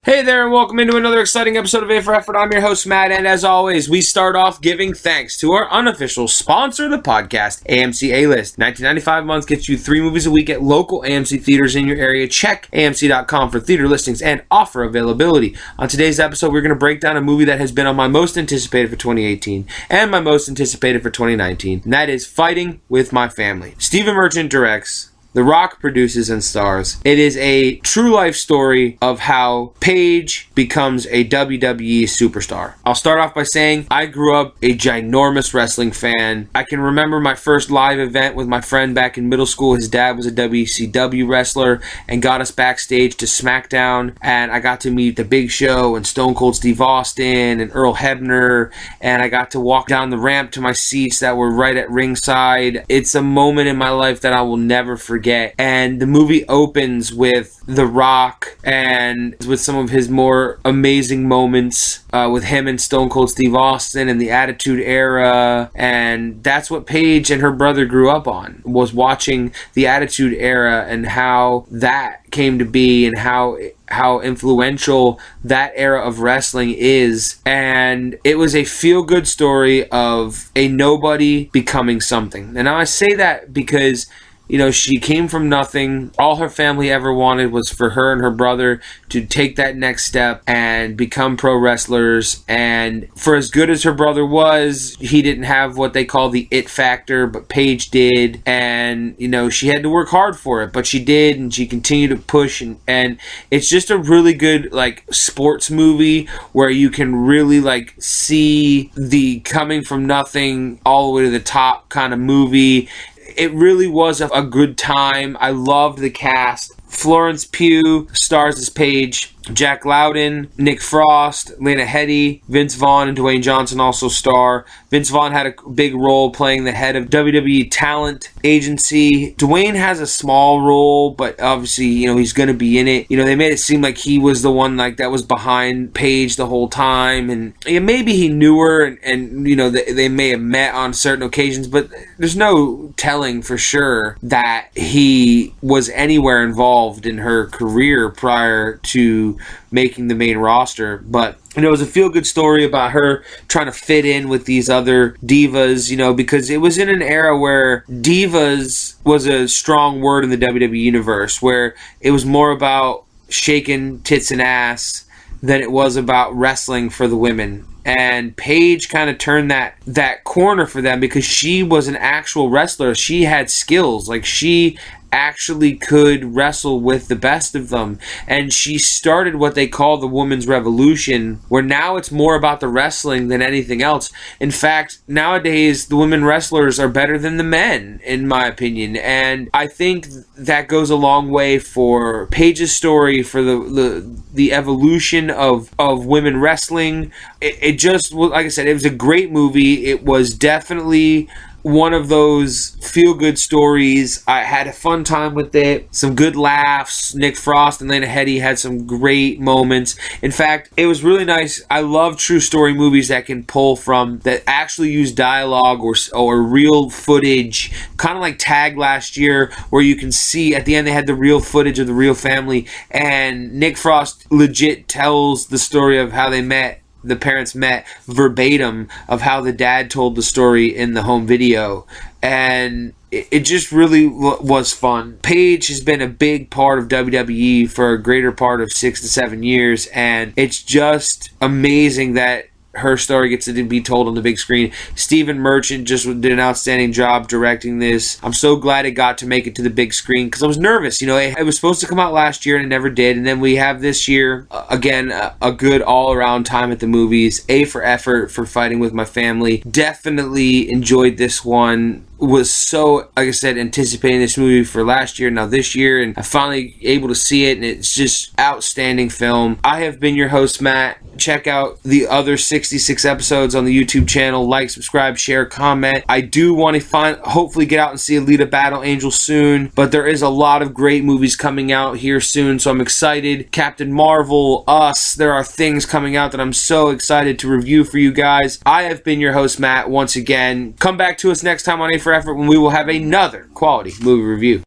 Hey there, and welcome into another exciting episode of A for Effort. I'm your host, Matt, and as always, we start off giving thanks to our unofficial sponsor of the podcast, AMC A-List. $19.95 a month gets you 3 movies a week at local AMC theaters in your area. Check AMC.com for theater listings and offer availability. On today's episode, we're going to break down a movie that has been on my most anticipated for 2018 and my most anticipated for 2019, and that is Fighting With My Family. Stephen Merchant directs. The Rock produces and stars. It is a true life story of how Paige becomes a WWE superstar. I'll start off by saying I grew up a ginormous wrestling fan. I can remember my first live event with my friend back in middle school. His dad was a WCW wrestler and got us backstage to SmackDown, and I got to meet The Big Show and Stone Cold Steve Austin and Earl Hebner, and I got to walk down the ramp to my seats that were right at ringside. It's a moment in my life that I will never forget. And the movie opens with The Rock and with some of his more amazing moments with him and Stone Cold Steve Austin and the Attitude Era. And that's what Paige and her brother grew up on, was watching the Attitude Era and how that came to be and how influential that era of wrestling is. And it was a feel-good story of a nobody becoming something. And now I say that because she came from nothing. All her family ever wanted was for her and her brother to take that next step and become pro wrestlers. And for as good as her brother was, he didn't have what they call the it factor, but Paige did. And, she had to work hard for it, but she did, and she continued to push. And it's just a really good, sports movie where you can really, see the coming from nothing all the way to the top kind of movie. It really was a good time. I loved the cast. Florence Pugh stars as Paige. Jack Loudon, Nick Frost, Lena Headey, Vince Vaughn, and Dwayne Johnson also star. Vince Vaughn had a big role playing the head of WWE Talent Agency. Dwayne has a small role, but obviously, he's going to be in it. They made it seem like he was the one that was behind Paige the whole time, and maybe he knew her, and they may have met on certain occasions, but there's no telling for sure that he was anywhere involved in her career prior to making the main roster. But it was a feel-good story about her trying to fit in with these other divas, because it was in an era where divas was a strong word in the WWE universe, where it was more about shaking tits and ass than it was about wrestling for the women. And Paige kind of turned that corner for them because she was an actual wrestler. She had skills. She actually could wrestle with the best of them, and she started what they call the women's revolution, where now it's more about the wrestling than anything else. In fact, nowadays the women wrestlers are better than the men, in my opinion, and I think that goes a long way for Paige's story, for the evolution of women wrestling. It just, like I said, it was a great movie. It was definitely one of those feel-good stories. I had a fun time with it. Some good laughs. Nick Frost and Lena Headey had some great moments. In fact, it was really nice. I love true story movies that can pull from, that actually use dialogue or real footage. Kind of like Tag last year, where you can see at the end they had the real footage of the real family. And Nick Frost legit tells the story of how they met. The parents met verbatim of how the dad told the story in the home video. And it just really was fun. Paige has been a big part of WWE for a greater part of 6 to 7 years. And it's just amazing that her story gets to be told on the big screen. Stephen Merchant just did an outstanding job directing this. I'm so glad it got to make it to the big screen because I was nervous. It was supposed to come out last year and it never did. And then we have this year, again, a good all-around time at the movies. A for effort for Fighting With My Family. Definitely enjoyed this one. Was so, like I said, anticipating this movie for last year, now this year, and I'm finally able to see it, and it's just outstanding film. I have been your host, Matt. Check out the other 66 episodes on the YouTube channel. Like, subscribe, share, comment. I do want to hopefully get out and see Alita Battle Angel soon, but there is a lot of great movies coming out here soon, so I'm excited. Captain Marvel, Us, there are things coming out that I'm so excited to review for you guys. I have been your host, Matt, once again. Come back to us next time on A for Effort when we will have another quality movie review.